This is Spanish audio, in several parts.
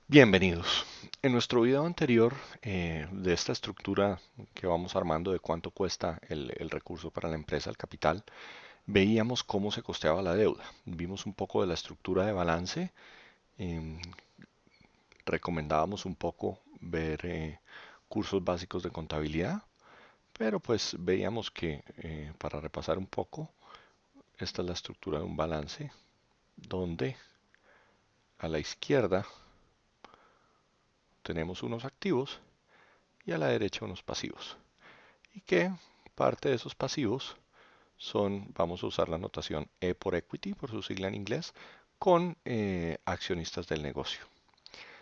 Bienvenidos. En nuestro video anterior de esta estructura que vamos armando de cuánto cuesta el recurso para la empresa, el capital, veíamos cómo se costeaba la deuda. Vimos un poco de la estructura de balance, em, recomendábamos un poco ver cursos básicos de contabilidad, pero pues veíamos que para repasar un poco, esta es la estructura de un balance donde a la izquierda tenemos unos activos y a la derecha unos pasivos. Y que parte de esos pasivos son, vamos a usar la notación E por equity, por su sigla en inglés, con accionistas del negocio.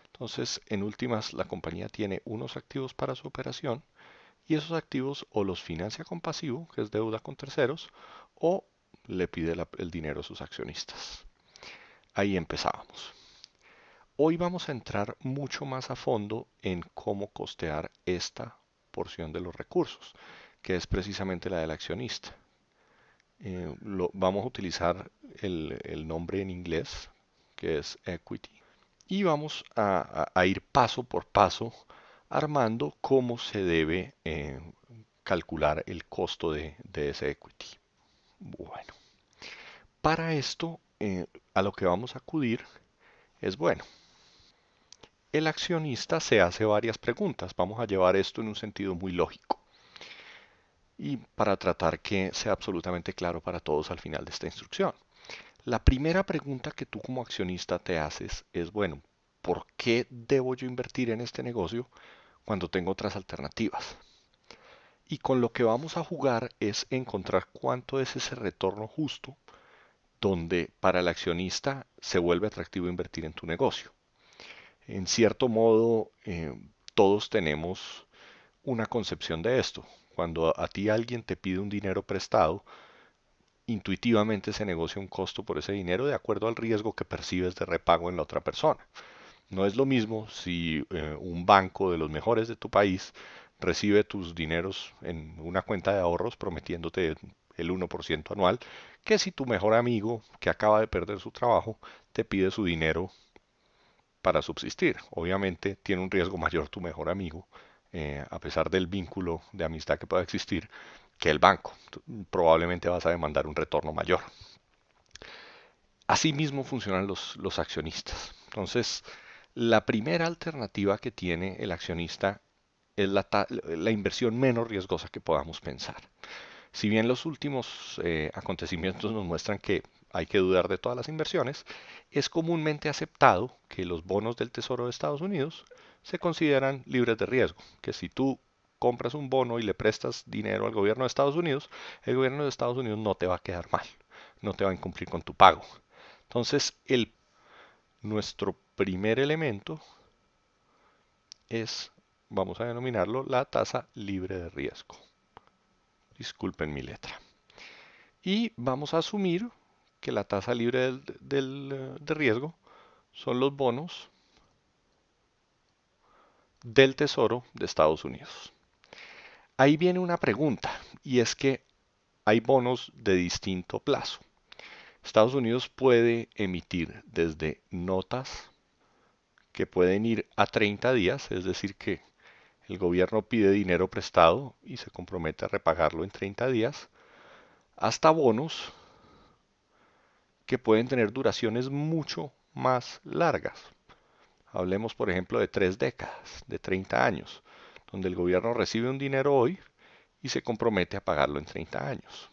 Entonces, en últimas, la compañía tiene unos activos para su operación y esos activos o los financia con pasivo, que es deuda con terceros, o le pide el dinero a sus accionistas. Ahí empezábamos. Hoy vamos a entrar mucho más a fondo en cómo costear esta porción de los recursos, que es precisamente la del accionista. Vamos a utilizar el nombre en inglés, que es equity, y vamos a ir paso por paso armando cómo se debe calcular el costo de ese equity. Bueno, para esto a lo que vamos a acudir es, bueno, el accionista se hace varias preguntas. Vamos a llevar esto en un sentido muy lógico y para tratar que sea absolutamente claro para todos al final de esta instrucción. La primera pregunta que tú como accionista te haces es, bueno, ¿por qué debo yo invertir en este negocio cuando tengo otras alternativas? Y con lo que vamos a jugar es encontrar cuánto es ese retorno justo donde para el accionista se vuelve atractivo invertir en tu negocio. En cierto modo, todos tenemos una concepción de esto. Cuando a ti alguien te pide un dinero prestado, intuitivamente se negocia un costo por ese dinero de acuerdo al riesgo que percibes de repago en la otra persona. No es lo mismo si un banco de los mejores de tu país recibe tus dineros en una cuenta de ahorros prometiéndote el 1% anual, que si tu mejor amigo que acaba de perder su trabajo te pide su dinero para subsistir. Obviamente tiene un riesgo mayor tu mejor amigo, a pesar del vínculo de amistad que pueda existir, que el banco. Probablemente vas a demandar un retorno mayor. Así mismo funcionan los accionistas. Entonces, la primera alternativa que tiene el accionista es la inversión menos riesgosa que podamos pensar. Si bien los últimos acontecimientos nos muestran que hay que dudar de todas las inversiones, es comúnmente aceptado que los bonos del Tesoro de Estados Unidos se consideran libres de riesgo, que si tú compras un bono y le prestas dinero al gobierno de Estados Unidos, el gobierno de Estados Unidos no te va a quedar mal, no te va a incumplir con tu pago. Entonces, nuestro primer elemento es, vamos a denominarlo, la tasa libre de riesgo. Disculpen mi letra. Y vamos a asumir que la tasa libre de riesgo son los bonos del Tesoro de Estados Unidos. Ahí viene una pregunta, y es que hay bonos de distinto plazo. Estados Unidos puede emitir desde notas que pueden ir a 30 días, es decir, que el gobierno pide dinero prestado y se compromete a repagarlo en 30 días, hasta bonos que pueden tener duraciones mucho más largas. Hablemos, por ejemplo, de 3 décadas, de 30 años, donde el gobierno recibe un dinero hoy y se compromete a pagarlo en 30 años.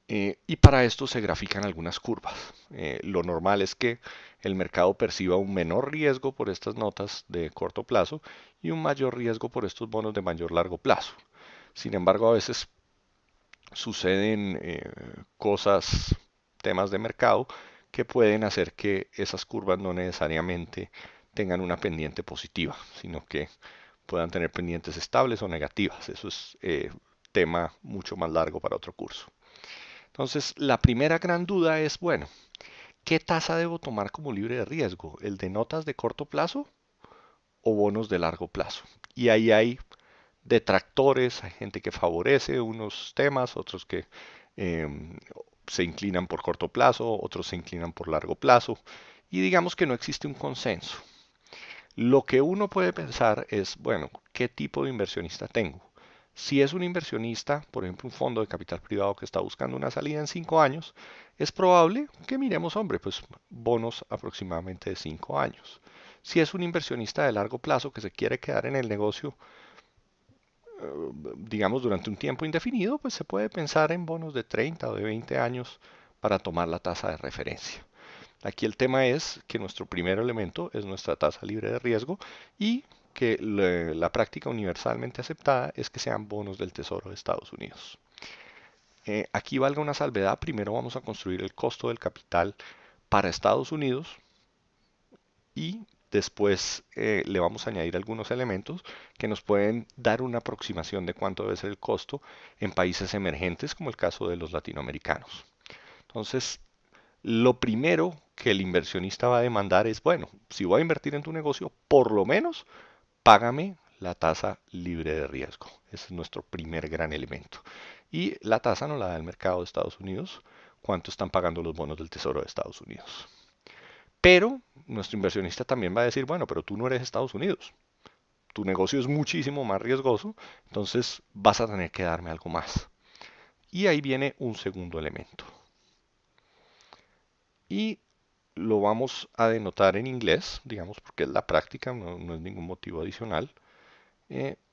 Y para esto se grafican algunas curvas. Lo normal es que el mercado perciba un menor riesgo por estas notas de corto plazo y un mayor riesgo por estos bonos de mayor largo plazo. Sin embargo, a veces suceden cosas, temas de mercado, que pueden hacer que esas curvas no necesariamente tengan una pendiente positiva, sino que puedan tener pendientes estables o negativas. Eso es tema mucho más largo para otro curso. Entonces, la primera gran duda es, bueno, ¿qué tasa debo tomar como libre de riesgo? ¿El de notas de corto plazo o bonos de largo plazo? Y ahí hay detractores, hay gente que favorece unos temas, otros que eh, se inclinan por corto plazo, otros se inclinan por largo plazo. y digamos que no existe un consenso. Lo que uno puede pensar es, bueno, ¿qué tipo de inversionista tengo? Si es un inversionista, por ejemplo, un fondo de capital privado que está buscando una salida en 5 años, es probable que miremos, hombre, pues bonos aproximadamente de 5 años. Si es un inversionista de largo plazo que se quiere quedar en el negocio, digamos, durante un tiempo indefinido, pues se puede pensar en bonos de 30 o de 20 años para tomar la tasa de referencia. Aquí el tema es que nuestro primer elemento es nuestra tasa libre de riesgo y que la práctica universalmente aceptada es que sean bonos del Tesoro de Estados Unidos. Aquí valga una salvedad, primero vamos a construir el costo del capital para Estados Unidos y después le vamos a añadir algunos elementos que nos pueden dar una aproximación de cuánto debe ser el costo en países emergentes como el caso de los latinoamericanos. Entonces, lo primero que el inversionista va a demandar es, bueno, si voy a invertir en tu negocio, por lo menos págame la tasa libre de riesgo. Ese es nuestro primer gran elemento. Y la tasa nos la da el mercado de Estados Unidos, cuánto están pagando los bonos del Tesoro de Estados Unidos. Pero nuestro inversionista también va a decir, bueno, pero tú no eres Estados Unidos. Tu negocio es muchísimo más riesgoso, entonces vas a tener que darme algo más. Y ahí viene un segundo elemento. Y lo vamos a denotar en inglés, digamos, porque es la práctica, no es ningún motivo adicional.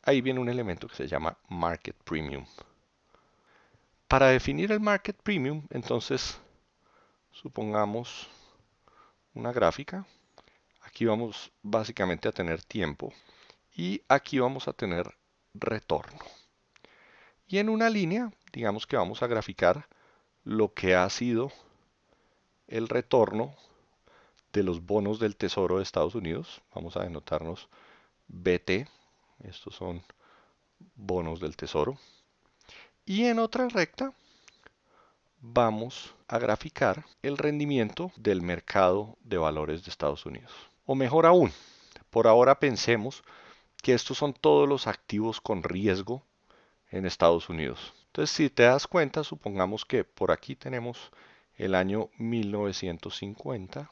Ahí viene un elemento que se llama Market Premium. Para definir el Market Premium, entonces, supongamos una gráfica. Aquí vamos básicamente a tener tiempo y aquí vamos a tener retorno. Y en una línea, digamos que vamos a graficar lo que ha sido el retorno de los bonos del Tesoro de Estados Unidos. Vamos a denotarnos BT. Estos son bonos del Tesoro. Y en otra recta vamos a graficar el rendimiento del mercado de valores de Estados Unidos. O mejor aún, por ahora pensemos que estos son todos los activos con riesgo en Estados Unidos. Entonces, si te das cuenta, supongamos que por aquí tenemos el año 1950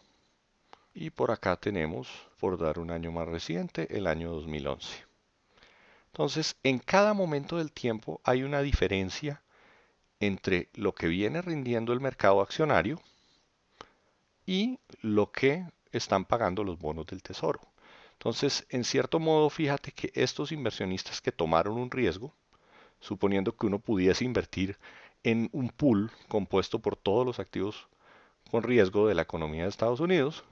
y por acá tenemos, por dar un año más reciente, el año 2011. Entonces, en cada momento del tiempo hay una diferencia entre lo que viene rindiendo el mercado accionario y lo que están pagando los bonos del tesoro. Entonces, en cierto modo, fíjate que estos inversionistas que tomaron un riesgo, suponiendo que uno pudiese invertir en un pool compuesto por todos los activos con riesgo de la economía de Estados Unidos,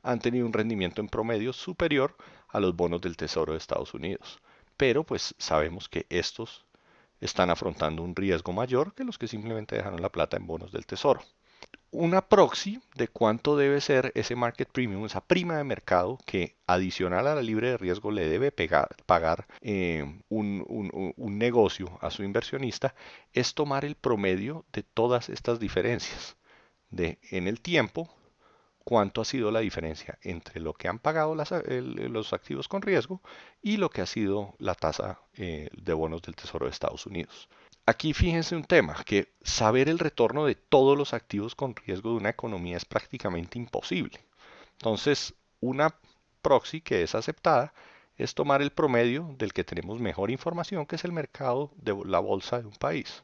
han tenido un rendimiento en promedio superior a los bonos del Tesoro de Estados Unidos. Pero pues sabemos que estos están afrontando un riesgo mayor que los que simplemente dejaron la plata en bonos del Tesoro. Una proxy de cuánto debe ser ese market premium, esa prima de mercado que adicional a la libre de riesgo le debe pagar un negocio a su inversionista, es tomar el promedio de todas estas diferencias, de en el tiempo cuánto ha sido la diferencia entre lo que han pagado los activos con riesgo y lo que ha sido la tasa de bonos del Tesoro de Estados Unidos. Aquí fíjense un tema, que saber el retorno de todos los activos con riesgo de una economía es prácticamente imposible. Entonces, una proxy que es aceptada es tomar el promedio del que tenemos mejor información, que es el mercado de la bolsa de un país,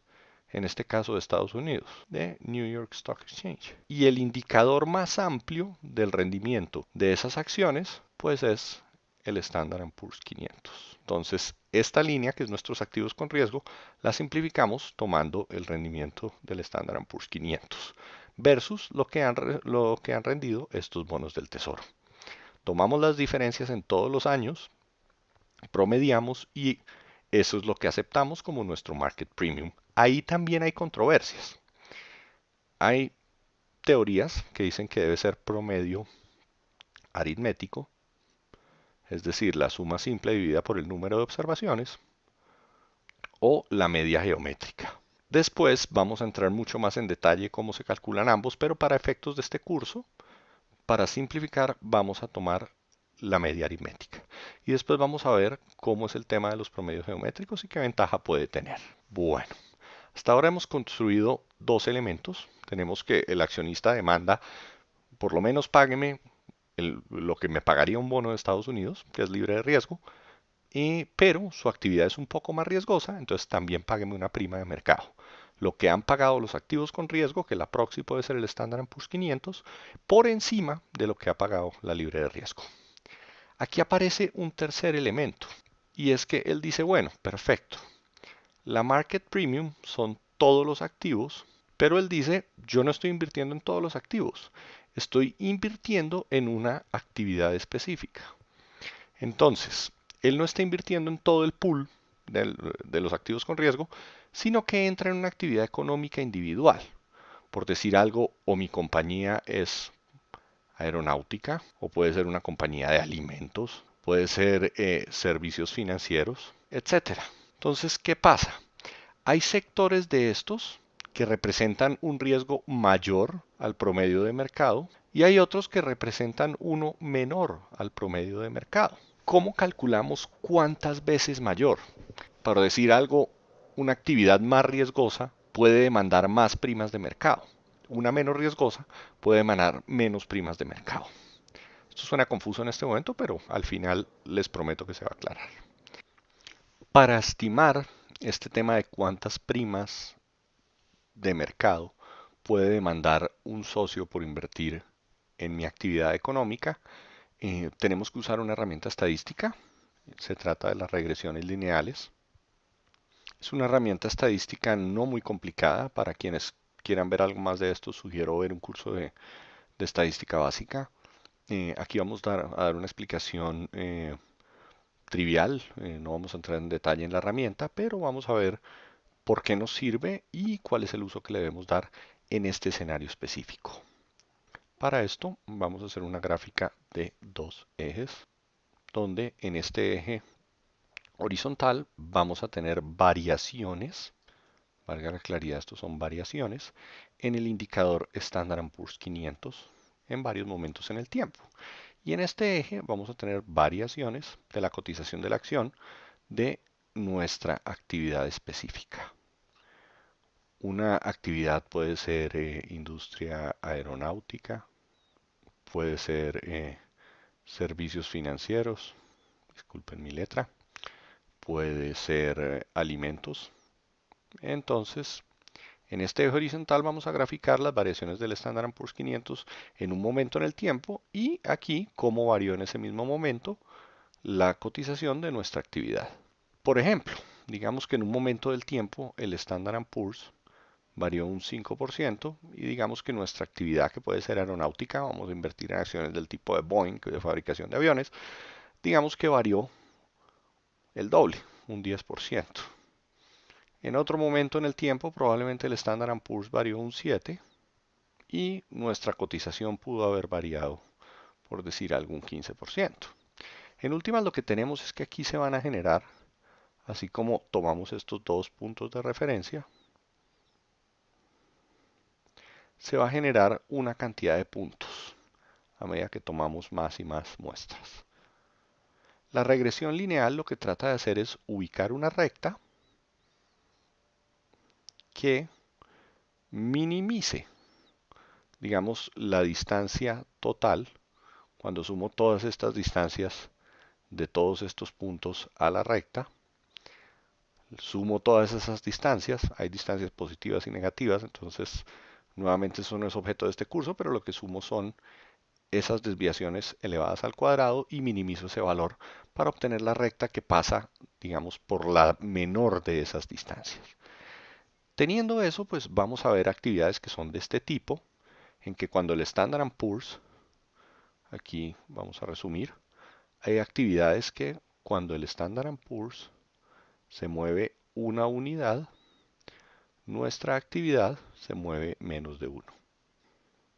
en este caso de Estados Unidos, de New York Stock Exchange. Y el indicador más amplio del rendimiento de esas acciones, pues es el Standard & Poor's 500. Entonces, esta línea, que es nuestros activos con riesgo, la simplificamos tomando el rendimiento del Standard & Poor's 500 versus lo que han rendido estos bonos del tesoro. Tomamos las diferencias en todos los años, promediamos y eso es lo que aceptamos como nuestro market premium. Ahí también hay controversias. Hay teorías que dicen que debe ser promedio aritmético, es decir, la suma simple dividida por el número de observaciones, o la media geométrica. Después vamos a entrar mucho más en detalle cómo se calculan ambos, pero para efectos de este curso, para simplificar, vamos a tomar la media aritmética. Y después vamos a ver cómo es el tema de los promedios geométricos y qué ventaja puede tener. Bueno, hasta ahora hemos construido dos elementos. Tenemos que el accionista demanda, por lo menos págueme lo que me pagaría un bono de Estados Unidos, que es libre de riesgo, pero su actividad es un poco más riesgosa, entonces también págueme una prima de mercado. Lo que han pagado los activos con riesgo, que la proxy puede ser el Standard Poor's 500, por encima de lo que ha pagado la libre de riesgo. Aquí aparece un tercer elemento, y es que él dice, bueno, perfecto, la market premium son todos los activos, pero él dice, yo no estoy invirtiendo en todos los activos, estoy invirtiendo en una actividad específica. Entonces, él no está invirtiendo en todo el pool de los activos con riesgo, sino que entra en una actividad económica individual. Por decir algo, o mi compañía es aeronáutica, o puede ser una compañía de alimentos, puede ser servicios financieros, etcétera. Entonces, ¿qué pasa? Hay sectores de estos que representan un riesgo mayor al promedio de mercado y hay otros que representan uno menor al promedio de mercado. ¿Cómo calculamos cuántas veces mayor? Para decir algo, una actividad más riesgosa puede demandar más primas de mercado. Una menos riesgosa puede demandar menos primas de mercado. Esto suena confuso en este momento, pero al final les prometo que se va a aclarar. Para estimar este tema de cuántas primas de mercado puede demandar un socio por invertir en mi actividad económica, tenemos que usar una herramienta estadística. Se trata de las regresiones lineales. Es una herramienta estadística no muy complicada. Para quienes quieran ver algo más de esto, sugiero ver un curso de estadística básica. Aquí vamos a dar una explicación trivial. No vamos a entrar en detalle en la herramienta, pero vamos a ver por qué nos sirve y cuál es el uso que le debemos dar en este escenario específico. Para esto vamos a hacer una gráfica de dos ejes, donde en este eje horizontal vamos a tener variaciones, valga la claridad, estos son variaciones, en el indicador Standard Poor's 500 en varios momentos en el tiempo. Y en este eje vamos a tener variaciones de la cotización de la acción de nuestra actividad específica. Una actividad puede ser industria aeronáutica, puede ser servicios financieros, disculpen mi letra, puede ser alimentos. Entonces, en este eje horizontal vamos a graficar las variaciones del Standard Poor's 500 en un momento en el tiempo y aquí cómo varió en ese mismo momento la cotización de nuestra actividad. Por ejemplo, digamos que en un momento del tiempo el Standard Poor's varió un 5% y digamos que nuestra actividad, que puede ser aeronáutica, vamos a invertir en acciones del tipo de Boeing, de fabricación de aviones, digamos que varió el doble, un 10%. En otro momento en el tiempo, probablemente el Standard Poor's varió un 7% y nuestra cotización pudo haber variado, por decir algún 15%. En últimas, lo que tenemos es que aquí se van a generar, así como tomamos estos dos puntos de referencia, se va a generar una cantidad de puntos a medida que tomamos más y más muestras. La regresión lineal lo que trata de hacer es ubicar una recta que minimice, digamos, la distancia total cuando sumo todas estas distancias de todos estos puntos a la recta. Sumo todas esas distancias, hay distancias positivas y negativas, entonces nuevamente eso no es objeto de este curso, pero lo que sumo son esas desviaciones elevadas al cuadrado y minimizo ese valor para obtener la recta que pasa, digamos, por la menor de esas distancias. Teniendo eso, pues vamos a ver actividades que son de este tipo, en que cuando el Standard Poor's, aquí vamos a resumir, hay actividades que cuando el Standard Poor's se mueve una unidad, nuestra actividad se mueve menos de uno.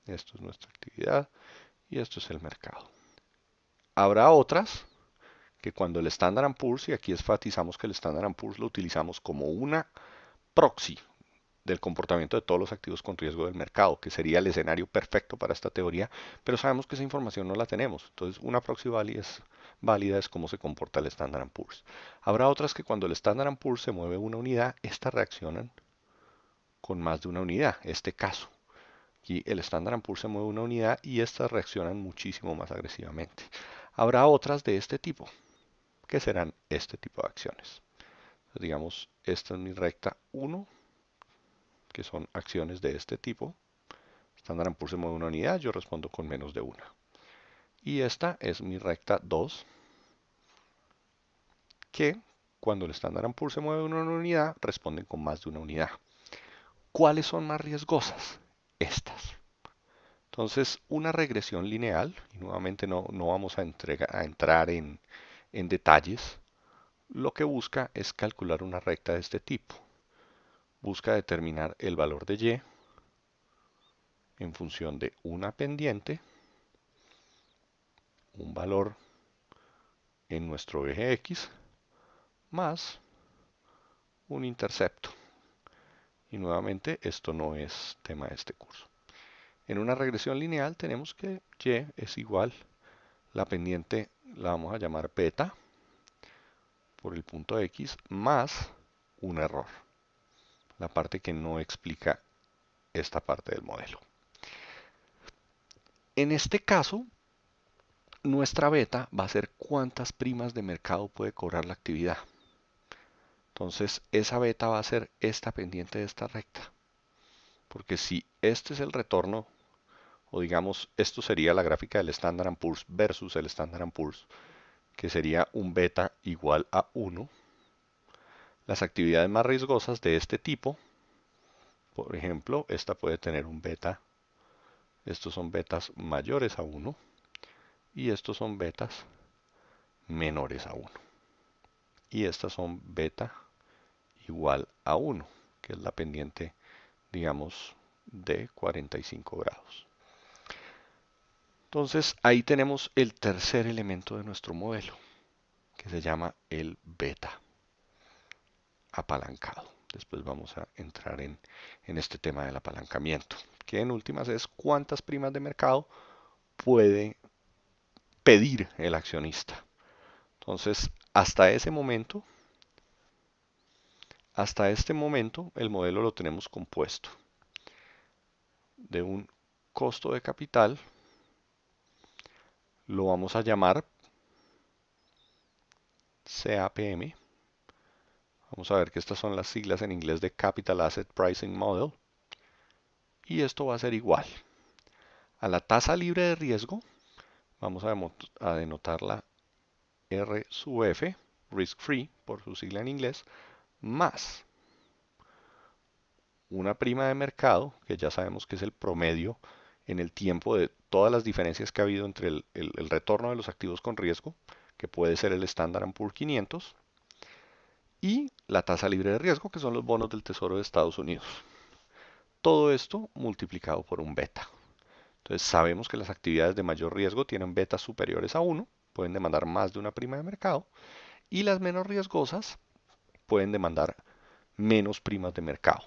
Esto es nuestra actividad y esto es el mercado. Habrá otras que cuando el Standard Poor's, y aquí enfatizamos que el Standard Poor's lo utilizamos como una proxy del comportamiento de todos los activos con riesgo del mercado, que sería el escenario perfecto para esta teoría, pero sabemos que esa información no la tenemos. Entonces, una proxy válida es cómo se comporta el Standard Poor's. Habrá otras que cuando el Standard Poor's se mueve una unidad, estas reaccionan con más de una unidad, este caso. Aquí el Standard Poor's se mueve una unidad y estas reaccionan muchísimo más agresivamente. Habrá otras de este tipo, que serán este tipo de acciones. Entonces, digamos, esta es mi recta 1, que son acciones de este tipo. Standard Poor's se mueve una unidad, yo respondo con menos de una. Y esta es mi recta 2, que cuando el Standard Poor's se mueve una unidad, responden con más de una unidad. ¿Cuáles son más riesgosas? Estas. Entonces, una regresión lineal, y nuevamente no vamos a entrar en detalles, lo que busca es calcular una recta de este tipo. Busca determinar el valor de y en función de una pendiente, un valor en nuestro eje X, más un intercepto. Y nuevamente, esto no es tema de este curso. En una regresión lineal tenemos que y es igual, la pendiente la vamos a llamar beta por el punto X más un error, la parte que no explica esta parte del modelo. En este caso, nuestra beta va a ser cuántas primas de mercado puede cobrar la actividad. Entonces, esa beta va a ser esta pendiente de esta recta. Porque si este es el retorno, o digamos, esto sería la gráfica del Standard Poor's versus el Standard Poor's, que sería un beta igual a 1, las actividades más riesgosas de este tipo, por ejemplo, esta puede tener un beta, estos son betas mayores a 1 y estos son betas menores a 1. Y estas son beta igual a 1, que es la pendiente, digamos, de 45 grados. Entonces ahí tenemos el tercer elemento de nuestro modelo, que se llama el beta apalancado. Después vamos a entrar en este tema del apalancamiento, que en últimas es cuántas primas de mercado puede pedir el accionista. Entonces, hasta este momento, el modelo lo tenemos compuesto de un costo de capital, lo vamos a llamar CAPM. Vamos a ver que estas son las siglas en inglés de Capital Asset Pricing Model. Y esto va a ser igual a la tasa libre de riesgo. Vamos a denotarla R sub F, risk free, por su sigla en inglés, más una prima de mercado, que ya sabemos que es el promedio en el tiempo de todas las diferencias que ha habido entre el retorno de los activos con riesgo, que puede ser el Standard Poor's 500, y la tasa libre de riesgo, que son los bonos del Tesoro de Estados Unidos. Todo esto multiplicado por un beta. Entonces sabemos que las actividades de mayor riesgo tienen betas superiores a 1, pueden demandar más de una prima de mercado, y las menos riesgosas pueden demandar menos primas de mercado.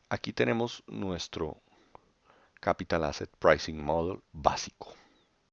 Aquí tenemos nuestro Capital Asset Pricing Model básico.